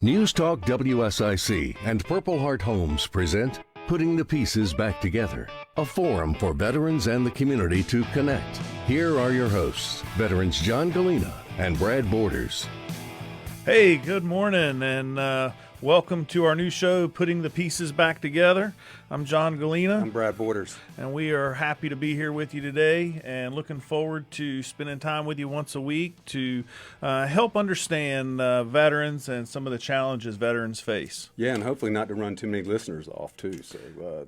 News Talk WSIC and Purple Heart Homes present Putting the Pieces Back Together, a forum for veterans and the community to connect. Here are your hosts, veterans John Galena and Brad Borders. Hey, good morning, and welcome to our new show, Putting the Pieces Back Together. I'm John Galena. I'm Brad Borders. And we are happy to be here with you today and looking forward to spending time with you once a week to help understand veterans and some of the challenges veterans face. Yeah, and hopefully not to run too many listeners off, too. So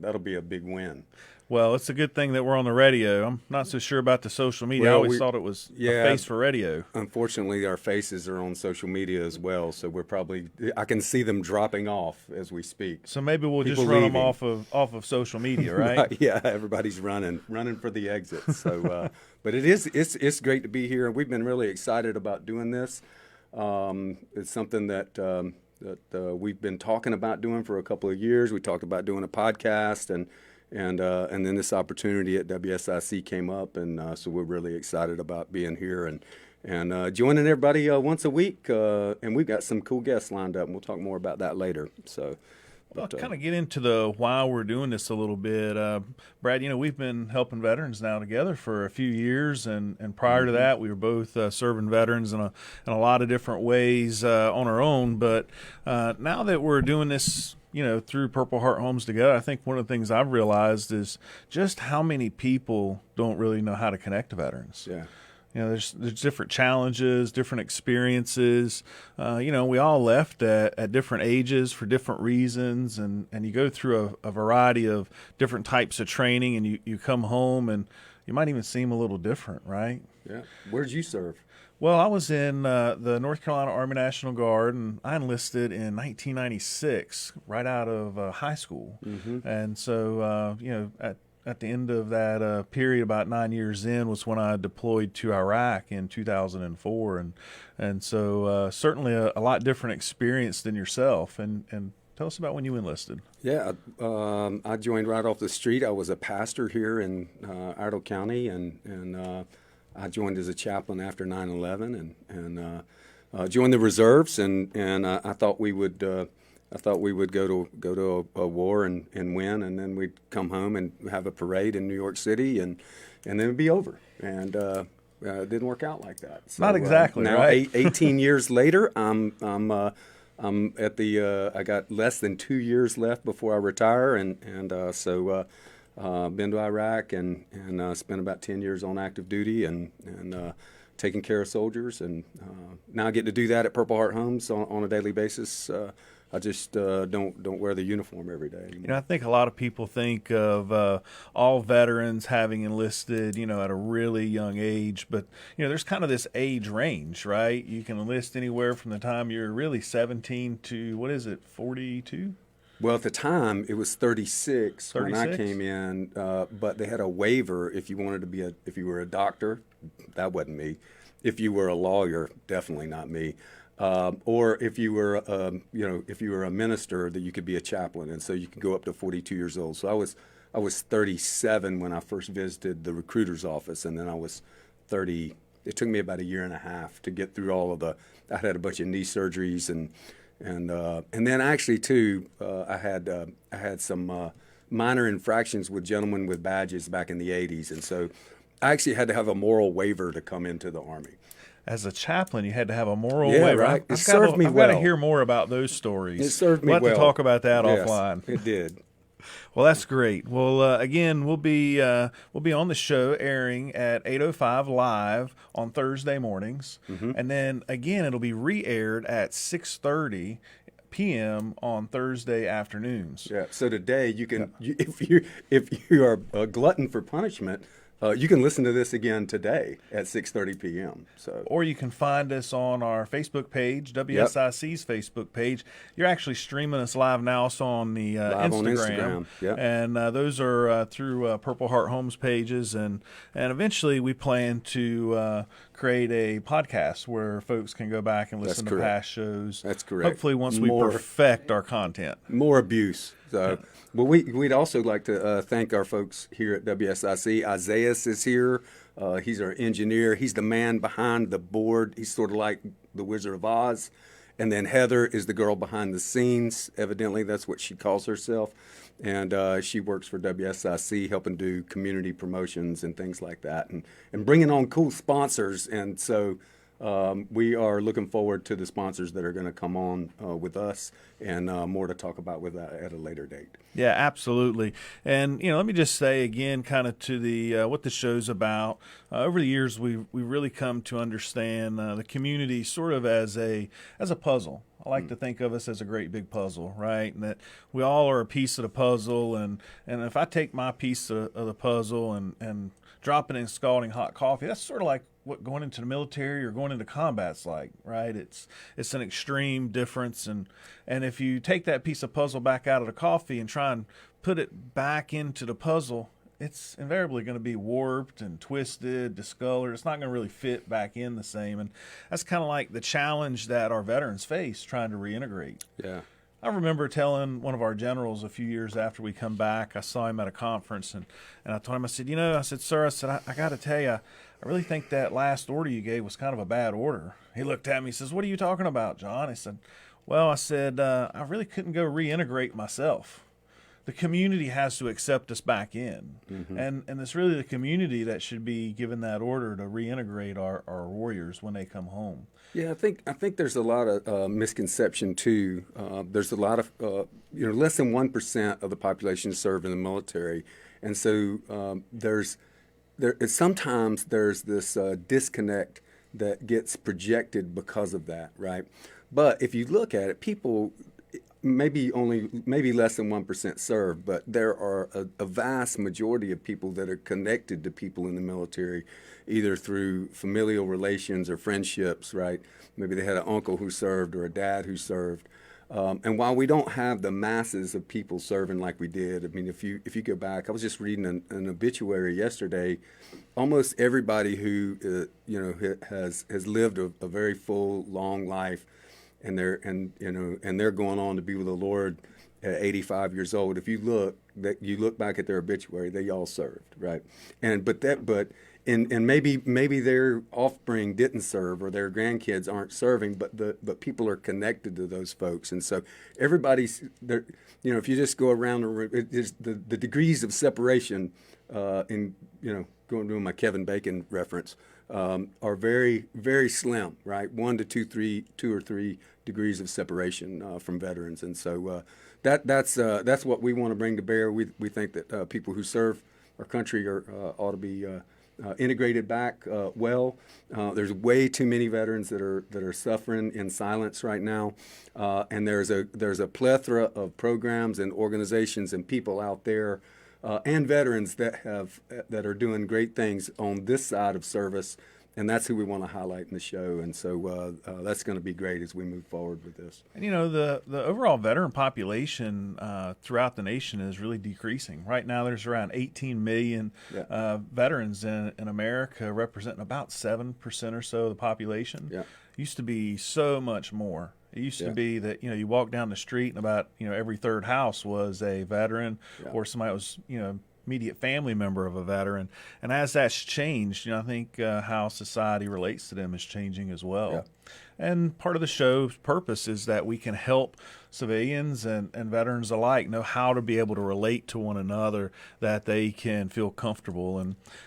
that'll be a big win. Well, it's a good thing that we're on the radio. I'm not so sure about the social media. I always thought it was a face for radio. Unfortunately, our faces are on social media as well, so I can see them dropping off as we speak. So maybe we'll just run them off of social media, right? Yeah, everybody's running for the exit. So, but it's great to be here, and we've been really excited about doing this. It's something that we've been talking about doing for a couple of years. We talked about doing a podcast, and then this opportunity at WSIC came up, and so we're really excited about being here and joining everybody once a week. And we've got some cool guests lined up, and we'll talk more about that later. So, I'll kind of get into the why we're doing this a little bit. Brad, we've been helping veterans now together for a few years, and prior to that, we were both serving veterans in a lot of different ways on our own. But now that we're doing this, through Purple Heart Homes together, I think one of the things I've realized is just how many people don't really know how to connect to veterans. Yeah. There's different challenges, different experiences. We all left at different ages for different reasons, and you go through a variety of different types of training, and you come home and you might even seem a little different, right? Yeah. Where did you serve? Well, I was in the North Carolina Army National Guard, and I enlisted in 1996, right out of high school. Mm-hmm. And so, at the end of that period, about 9 years in, was when I deployed to Iraq in 2004. And so certainly a lot different experience than yourself. And tell us about when you enlisted. Yeah, I joined right off the street. I was a pastor here in Iredell County, and I joined as a chaplain after 9/11, and joined the reserves, and I thought we would go to a war and win, and then we'd come home and have a parade in New York City, and then it'd be over. And it didn't work out like that. So, not exactly. Now, right? 18 years later, I'm at the I got less than 2 years left before I retire, and so. Been to Iraq and spent about 10 years on active duty and taking care of soldiers, and now I get to do that at Purple Heart Homes on a daily basis. I just don't wear the uniform every day anymore. I think a lot of people think of all veterans having enlisted, at a really young age, but there's kind of this age range, right? You can enlist anywhere from the time you're really 17 to 42. Well, at the time, it was 36 when I came in, but they had a waiver if you wanted to be if you were a doctor, that wasn't me. If you were a lawyer, definitely not me. Or if you were, if you were a minister, that you could be a chaplain, and so you could go up to 42 years old. So I was 37 when I first visited the recruiter's office, and then I was 30. It took me about a year and a half to get through all of I had a bunch of knee surgeries and then actually too, I had some minor infractions with gentlemen with badges back in the 80s, and so I actually had to have a moral waiver to come into the Army. As a chaplain, you had to have a moral waiver. Yeah, right. It served me well. I've got to hear more about those stories. It served me well. We'll have to talk about that offline. It did. Well, that's great. Well, again, we'll be on the show airing at 8:05 live on Thursday mornings, mm-hmm. and then again it'll be re-aired at 6:30 p.m. on Thursday afternoons. Yeah. So today you can, if you are a glutton for punishment, you can listen to this again today at 6:30 p.m. Or you can find us on our Facebook page, WSIC's Facebook page. You're actually streaming us live now, also on the live Instagram. On Instagram. Yep. And those are through Purple Heart Homes pages. And eventually we plan to create a podcast where folks can go back and listen to past shows. That's correct. Hopefully once we perfect our content. More abuse. So, well, we'd also like to thank our folks here at WSIC. Isaiah is here. He's our engineer. He's the man behind the board. He's sort of like the Wizard of Oz. And then Heather is the girl behind the scenes. Evidently, that's what she calls herself. And she works for WSIC, helping do community promotions and things like that, and bringing on cool sponsors. And so we are looking forward to the sponsors that are going to come on with us, and more to talk about with that at a later date. Yeah, absolutely. And let me just say again, kind of to the what the show's about. Over the years, we really come to understand the community sort of as a puzzle. I like to think of us as a great big puzzle, right? And that we all are a piece of the puzzle. And if I take my piece of the puzzle and drop it in scalding hot coffee, that's sort of like what going into the military or going into combat's like, right? It's an extreme difference. And if you take that piece of puzzle back out of the coffee and try and put it back into the puzzle, it's invariably going to be warped and twisted, discolored. It's not going to really fit back in the same. And that's kind of like the challenge that our veterans face trying to reintegrate. Yeah. I remember telling one of our generals a few years after we come back, I saw him at a conference, and I told him, I said, sir, I got to tell you, I really think that last order you gave was kind of a bad order. He looked at me, he says, what are you talking about, John? I said, well, I really couldn't go reintegrate myself. The community has to accept us back in. Mm-hmm. And it's really the community that should be given that order to reintegrate our warriors when they come home. Yeah, I think there's a lot of misconception too. There's a lot of less than 1% of the population serve in the military, and so sometimes there's this disconnect that gets projected because of that, right? But if you look at it, people maybe less than 1% serve, but there are a vast majority of people that are connected to people in the military, either through familial relations or friendships, right? Maybe they had an uncle who served or a dad who served. And while we don't have the masses of people serving like we did, I mean, if you go back, I was just reading an obituary yesterday. Almost everybody who has lived a very full, long life, and they're going on to be with the Lord at 85 years old. If you look back at their obituary, they all served, right? And maybe their offspring didn't serve or their grandkids aren't serving, but people are connected to those folks, and so everybody's there. If you just go around the degrees of separation, going to my Kevin Bacon reference, are very, very slim, right? 1 to 2 or 3 degrees of separation from veterans, and so that's what we want to bring to bear. We think that people who serve our country ought to be integrated back well. There's way too many veterans that are suffering in silence right now, and there's a plethora of programs and organizations and people out there. And veterans that are doing great things on this side of service, and that's who we want to highlight in the show. And so that's going to be great as we move forward with this. And the overall veteran population throughout the nation is really decreasing. Right now, there's around 18 million veterans in America, representing about 7% or so of the population. Yeah. Used to be so much more. It used to be that, you walk down the street and about, every third house was a veteran or somebody was, immediate family member of a veteran. And as that's changed, I think how society relates to them is changing as well. Yeah. And part of the show's purpose is that we can help civilians and veterans alike know how to be able to relate to one another, that they can feel comfortable.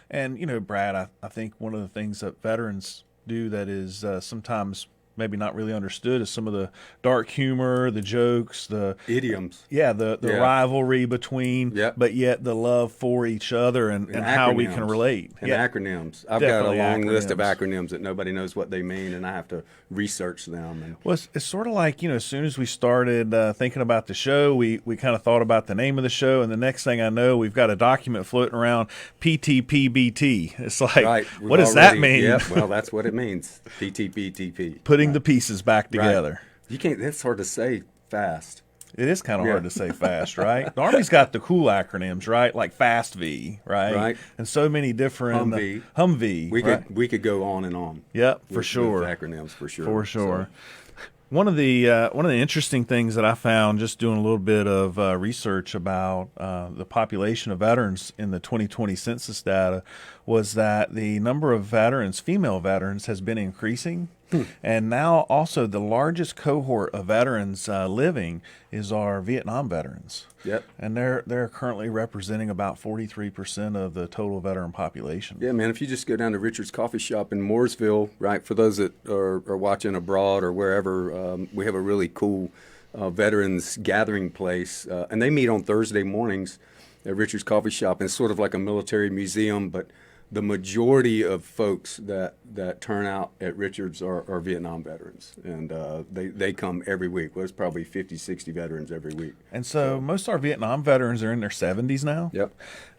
And Brad, I think one of the things that veterans do that is sometimes maybe not really understood is some of the dark humor, the jokes, the idioms. The rivalry between, but yet the love for each other and how we can relate. And acronyms. I've got a long list of acronyms that nobody knows what they mean, and I have to research them. Well, it's sort of like, as soon as we started thinking about the show, we kind of thought about the name of the show, and the next thing I know, we've got a document floating around, PTPBT. It's like, what does that mean? Yeah, well, that's what it means, PTPTP. Putting the pieces back together. You can't. That's hard to say fast. It is kind of hard to say fast, right? The Army's got the cool acronyms, right? Like FAST-V, right? Right. And so many different Humvee. We could go on and on. Yep, for sure. With acronyms, for sure. For sure. So. One of the interesting things that I found just doing a little bit of research about the population of veterans in the 2020 census data was that the number of veterans, female veterans, has been increasing. And now also the largest cohort of veterans living is our Vietnam veterans. Yep. And they're currently representing about 43% of the total veteran population. Yeah, man, if you just go down to Richard's Coffee Shop in Mooresville, right, for those that are watching abroad or wherever, we have a really cool veterans gathering place. And they meet on Thursday mornings at Richard's Coffee Shop. And it's sort of like a military museum, but the majority of folks that turn out at Richard's are Vietnam veterans, and they come every week. Well, there's probably 50, 60 veterans every week. And so most of our Vietnam veterans are in their 70s now. Yep.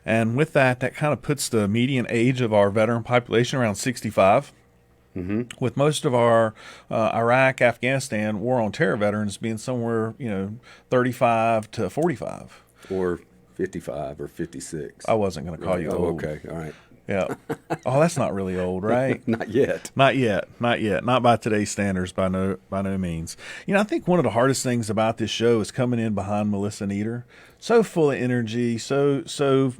And with that kind of puts the median age of our veteran population around 65. With most of our Iraq, Afghanistan, war on terror veterans being somewhere, 35 to 45. Or 55 or 56. I wasn't going to call you old. Okay, all right. Yeah. Oh, that's not really old, right? Not yet. Not yet. Not by today's standards, by no means. I think one of the hardest things about this show is coming in behind Melissa Nieder. So full of energy, so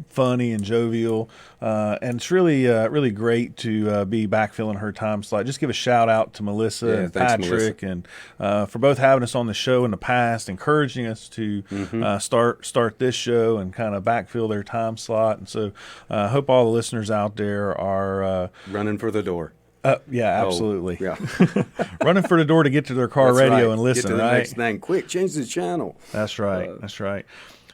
funny and jovial, and it's really great to be backfilling her time slot. Just give a shout out to Melissa and thanks, Patrick, Melissa. and for both having us on the show in the past, encouraging us to start this show and kind of backfill their time slot. And so, I hope all the listeners out there are running for the door. Yeah, absolutely. Yeah. Running for the door to get to their car That's radio right. and listen, Get to the right? next thing. Quick, change the channel. That's right. That's right.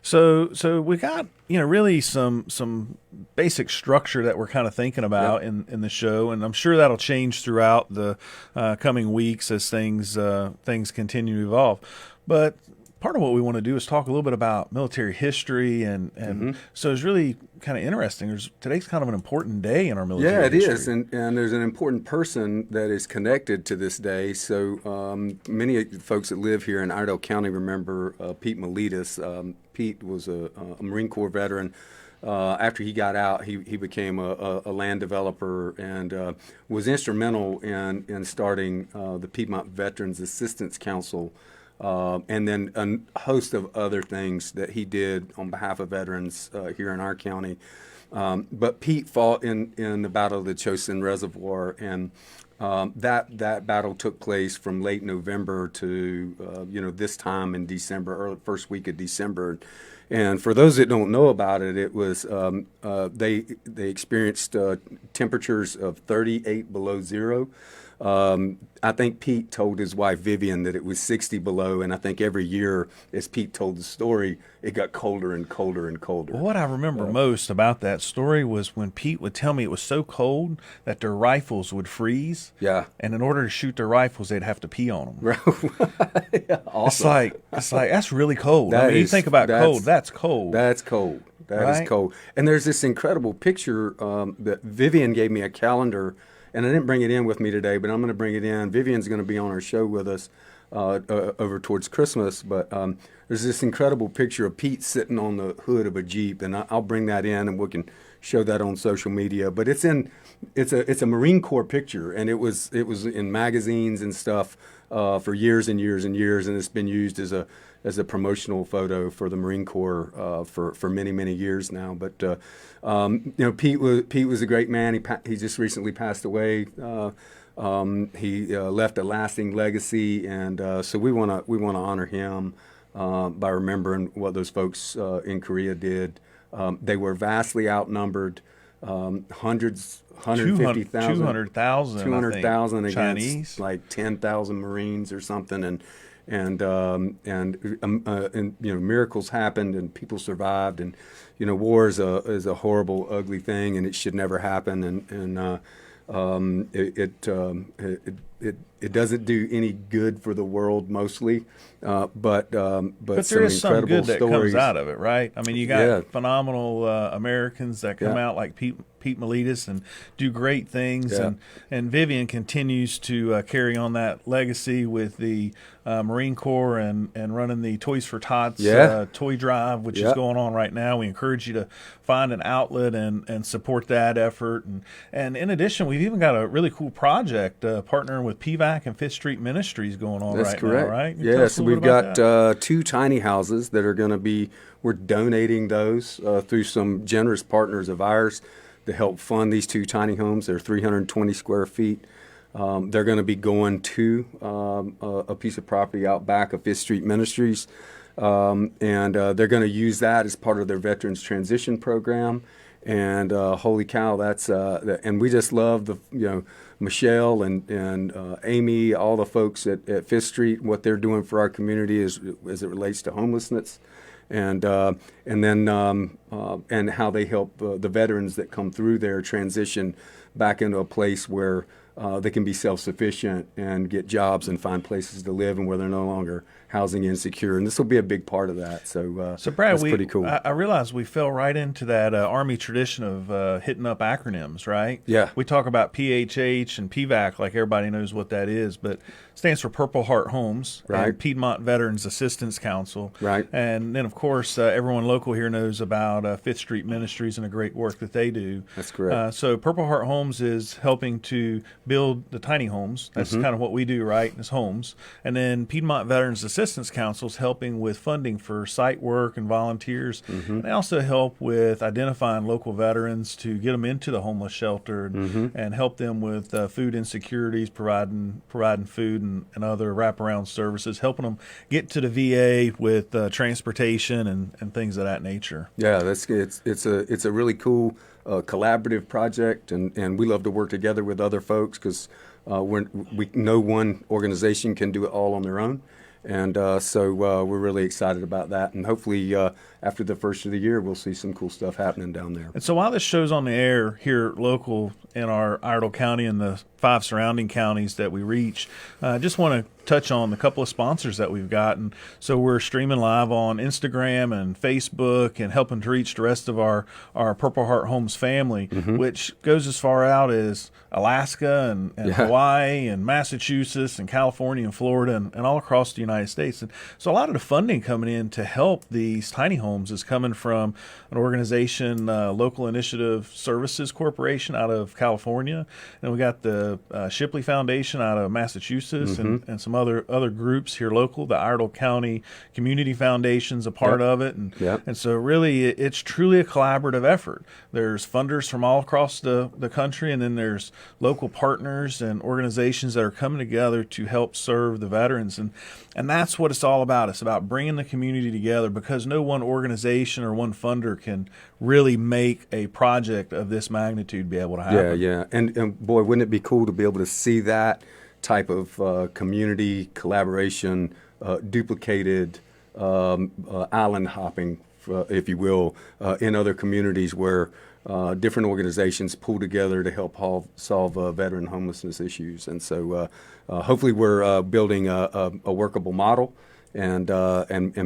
So we got, really some basic structure that we're kind of thinking about in the show, and I'm sure that'll change throughout the coming weeks as things continue to evolve. But part of what we want to do is talk a little bit about military history, and so it's really kind of interesting. Today's kind of an important day in our military history. Yeah, it is, and there's an important person that is connected to this day. So many of the folks that live here in Iredell County remember Pete Miletus. Pete was a Marine Corps veteran. After he got out, he became a land developer and was instrumental in starting the Piedmont Veterans Assistance Council, and then a host of other things that he did on behalf of veterans here in our county. But Pete fought in the Battle of the Chosin Reservoir, and that battle took place from late November to this time in December, early first week of December. And for those that don't know about it, it was they experienced temperatures of 38 below zero. I think Pete told his wife Vivian that it was 60 below, and I think every year, as Pete told the story, it got colder and colder and colder. Well, what I remember most about that story was when Pete would tell me it was so cold that their rifles would freeze. Yeah. And in order to shoot their rifles, they'd have to pee on them. Right. Yeah, awesome. It's like that's really cold. You think about cold, that's cold. That's cold. That is cold. And there's this incredible picture that Vivian gave me a calendar. And I didn't bring it in with me today, but I'm going to bring it in. Vivian's going to be on our show with us over towards Christmas. But there's this incredible picture of Pete sitting on the hood of a Jeep, and I'll bring that in, and we can show that on social media. But it's a Marine Corps picture, and it was in magazines and stuff for years and years and years, and it's been used as a promotional photo for the Marine Corps for many, many years now. But Pete was a great man. He just recently passed away. He left a lasting legacy, and so we want to honor him by remembering what those folks in Korea did. They were vastly outnumbered, 150,000, 200,000 against Chinese, like 10,000 Marines or something, and miracles happened and people survived, and war is a horrible, ugly thing, and it should never happen, and it doesn't do any good for the world mostly, but there is some good that comes out of it, right? I mean, you got phenomenal Americans that come out like Pete Miletus and do great things, and Vivian continues to carry on that legacy with the Marine Corps and running the Toys for Tots toy drive, which is going on right now. We encourage you to find an outlet and support that effort. And in addition, we've even got a really cool project partnering with PVAC and Fifth Street Ministries going on now, right? Yeah, so we've got 2 tiny houses that are going to be, we're donating those through some generous partners of ours to help fund these 2 tiny homes. They're 320 square feet. They're going to be going to a piece of property out back of 5th Street Ministries, and they're going to use that as part of their Veterans Transition Program. And holy cow, and we just love Michelle and Amy, all the folks at 5th Street, what they're doing for our community as it relates to homelessness, and then how they help the veterans that come through there transition back into a place where they can be self-sufficient and get jobs and find places to live and where they're no longer housing insecure. And this will be a big part of that. So Brad, that's pretty cool. I realize we fell right into that Army tradition of hitting up acronyms, right? Yeah. We talk about PHH and PVAC like everybody knows what that is, but it stands for Purple Heart Homes, right, and Piedmont Veterans Assistance Council. Right. And then, of course, everyone local here knows about 5th Street Ministries and the great work that they do. That's correct. So Purple Heart Homes is helping to build the tiny homes. That's kind of what we do, right, is homes. And then Piedmont Veterans Assistance Council is helping with funding for site work and volunteers. And they also help with identifying local veterans to get them into the homeless shelter and help them with food insecurities, providing food and other wraparound services, helping them get to the VA with transportation and things of that nature. Yeah, it's a really cool collaborative project, and we love to work together with other folks because we know one organization can do it all on their own. And so we're really excited about that. And hopefully after the first of the year, we'll see some cool stuff happening down there. And so while this show's on the air here local in our Iredell County and the 5 surrounding counties that we reach, I just want to touch on the couple of sponsors that we've gotten. So we're streaming live on Instagram and Facebook and helping to reach the rest of our Purple Heart Homes family, which goes as far out as Alaska and Hawaii and Massachusetts and California and Florida and all across the United States. And so a lot of the funding coming in to help these tiny homes is coming from an organization, Local Initiative Services Corporation out of California. And we got the Shipley Foundation out of Massachusetts and some other groups here local. The Iredell County Community Foundation's a part of it. And so really it's truly a collaborative effort. There's funders from all across the country, and then there's local partners and organizations that are coming together to help serve the veterans. And that's what it's all about. It's about bringing the community together, because no one organization or one funder can really make a project of this magnitude be able to happen. Yeah. And boy, wouldn't it be cool to be able to see that type of community collaboration duplicated, island hopping, if you will, in other communities where different organizations pull together to help solve veteran homelessness issues. And so hopefully we're building a workable model, and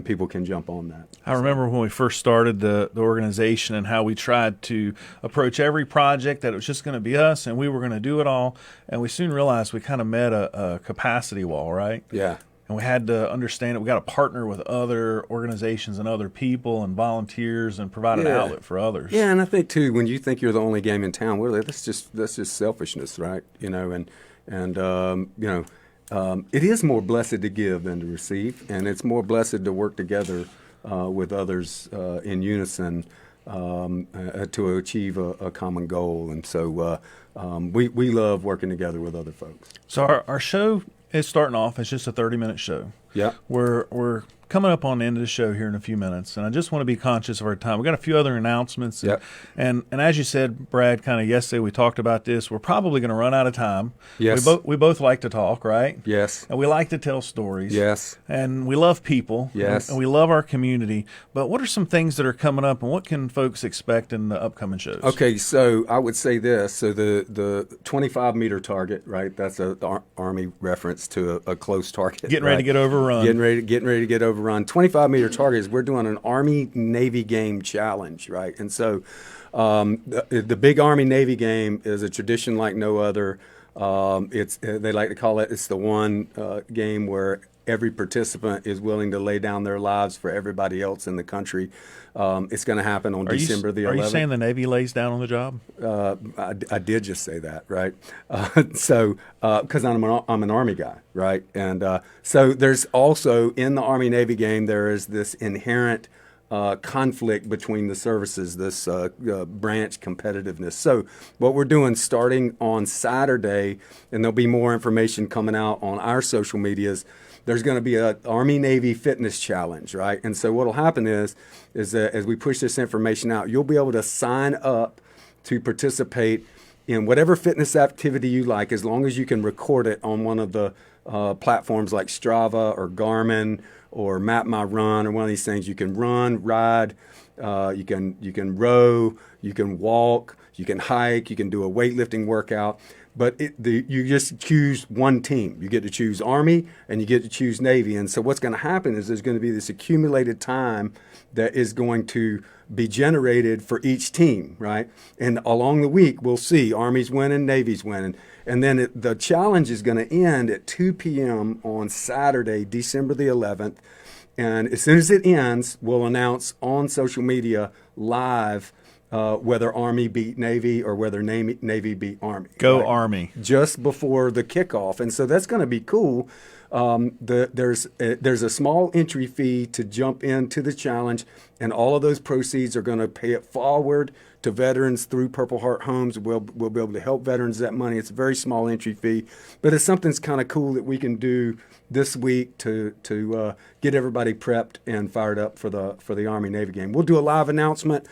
people can jump on that. I remember when we first started the organization and how we tried to approach every project that it was just going to be us and we were going to do it all. And we soon realized we kind of met a capacity wall, right? Yeah. And we had to understand that we got to partner with other organizations and other people and volunteers and provide an outlet for others. Yeah, and I think too, when you think you're the only game in town, well, that's just selfishness, right? It is more blessed to give than to receive, and it's more blessed to work together with others in unison to achieve a common goal. And so we love working together with other folks. So our show is starting off as just a 30-minute show. Yeah. We're coming up on the end of the show here in a few minutes, and I just want to be conscious of our time. We've got a few other announcements. And as you said, Brad, kind of yesterday we talked about this. We're probably going to run out of time. Yes. We both like to talk, right? Yes. And we like to tell stories. Yes. And we love people. Yes. And we love our community. But what are some things that are coming up, and what can folks expect in the upcoming shows? Okay, so I would say this. So the 25-meter target, right? That's the Army reference to a close target. Getting ready to get overrun. Getting ready to get overrun. 25-meter target is we're doing an Army-Navy game challenge, right? And so the big Army-Navy game is a tradition like no other. They like to call it's the one game where every participant is willing to lay down their lives for everybody else in the country. It's going to happen on December the 11th. Are you saying the Navy lays down on the job? I did just say that, right? Because I'm an Army guy, right? And so there's also in the Army-Navy game, there is this inherent conflict between the services, this branch competitiveness. So what we're doing starting on Saturday, and there'll be more information coming out on our social medias, there's going to be an Army-Navy fitness challenge, right? And so what'll happen is that as we push this information out, you'll be able to sign up to participate in whatever fitness activity you like, as long as you can record it on one of the platforms like Strava or Garmin or Map My Run or one of these things. You can run, ride, you can row, you can walk, you can hike, you can do a weightlifting workout. But you just choose one team. You get to choose Army and you get to choose Navy. And so what's going to happen is there's going to be this accumulated time that is going to be generated for each team, right? And along the week, we'll see Army's winning, Navy's winning. And then the challenge is going to end at 2 p.m. on Saturday, December the 11th. And as soon as it ends, we'll announce on social media live whether Army beat Navy or whether Navy beat Army. Go right? Army. Just before the kickoff. And so that's going to be cool. There's a small entry fee to jump into the challenge, and all of those proceeds are going to pay it forward to veterans through Purple Heart Homes. We'll be able to help veterans that money. It's a very small entry fee, but it's something that's kind of cool that we can do this week to get everybody prepped and fired up for the Army-Navy game. We'll do a live announcement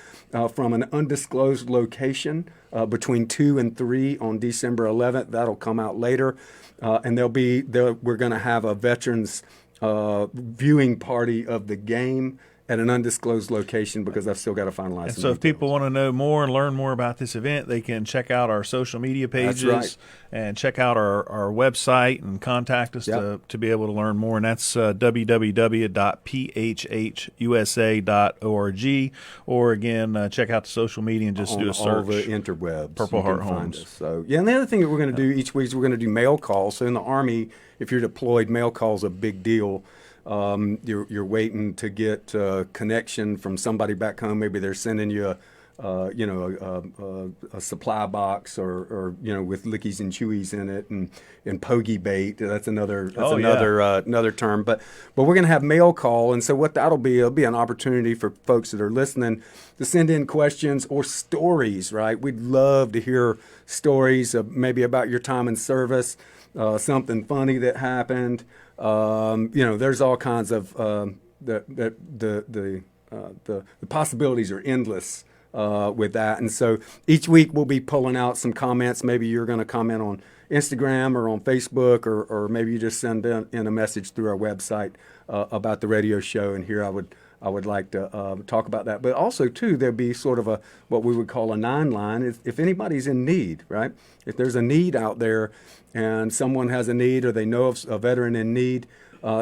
from an undisclosed location between 2 and 3 on December 11th. That'll come out later. And we're going to have a veterans viewing party of the game at an undisclosed location because I've still got to finalize. And so if people want to know more and learn more about this event, they can check out our social media pages and check out our website and contact us to be able to learn more. And that's www.phhusa.org. Or again, check out the social media and just do a search. On all the interwebs. Purple Heart Homes. So, and the other thing that we're going to do each week is we're going to do mail calls. So in the Army, if you're deployed, mail calls a big deal. You're waiting to get connection from somebody back home. Maybe they're sending you a supply box or with lickies and chewies in it and pogey bait. That's another term. But we're going to have mail call, and so what it'll be an opportunity for folks that are listening to send in questions or stories. Right? We'd love to hear stories maybe about your time in service, something funny that happened. There's all kinds of the possibilities are endless with that, and so each week we'll be pulling out some comments. Maybe you're going to comment on Instagram or on Facebook, or maybe you just send in a message through our website about the radio show. And here I would like to talk about that. But also too, there'd be sort of what we would call a 9-line. If anybody's in need, right? If there's a need out there and someone has a need or they know of a veteran in need,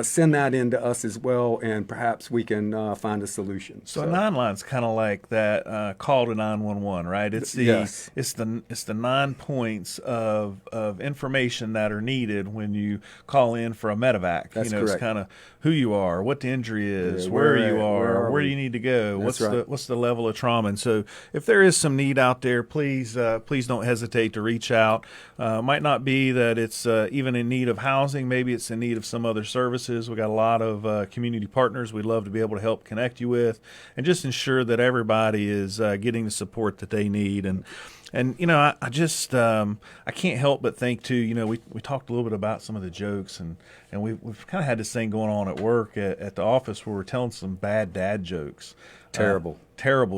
send that in to us as well, and perhaps we can find a solution. So a 9-line's kind of like that call to 911, right? It's the 9 points of information that are needed when you call in for a medevac. That's correct. It's kind of who you are, what the injury is, where you are, where you need to go, what's the level of trauma. And so if there is some need out there, please don't hesitate to reach out. Might not be that it's even in need of housing. Maybe it's in need of some other services. We got a lot of community partners we'd love to be able to help connect you with, and just ensure that everybody is getting the support that they need. And I just I can't help but think too. We talked a little bit about some of the jokes, and we've kind of had this thing going on at work at the office where we're telling some bad dad jokes. Terrible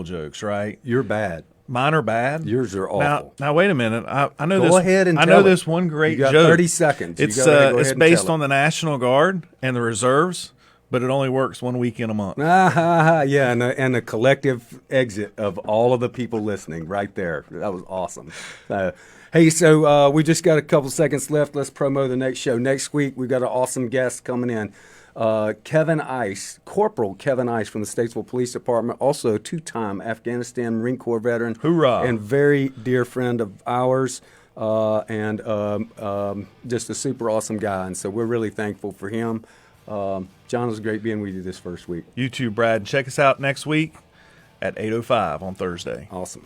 jokes, right? You're bad. Mine are bad. Yours are awful. Now wait a minute. I know Go this. ahead and I tell know it. this one great You got joke. 30 seconds. It's based on the National Guard and the Reserves, but it only works 1 week in a month. Yeah, and the collective exit of all of the people listening right there. That was awesome. Hey, so we just got a couple seconds left. Let's promo the next show. Next week, we've got an awesome guest coming in. Kevin Ice, Corporal Kevin Ice from the Statesville Police Department, also a 2-time Afghanistan Marine Corps veteran. Hoorah! And very dear friend of ours, and just a super awesome guy. And so we're really thankful for him. John, it was great being with you this first week. You too, Brad. Check us out next week at 8:05 on Thursday. Awesome.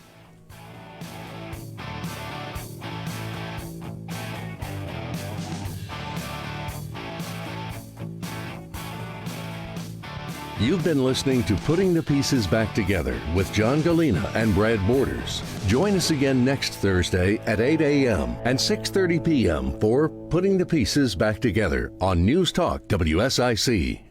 You've been listening to Putting the Pieces Back Together with John Galena and Brad Borders. Join us again next Thursday at 8 a.m. and 6:30 p.m. for Putting the Pieces Back Together on News Talk WSIC.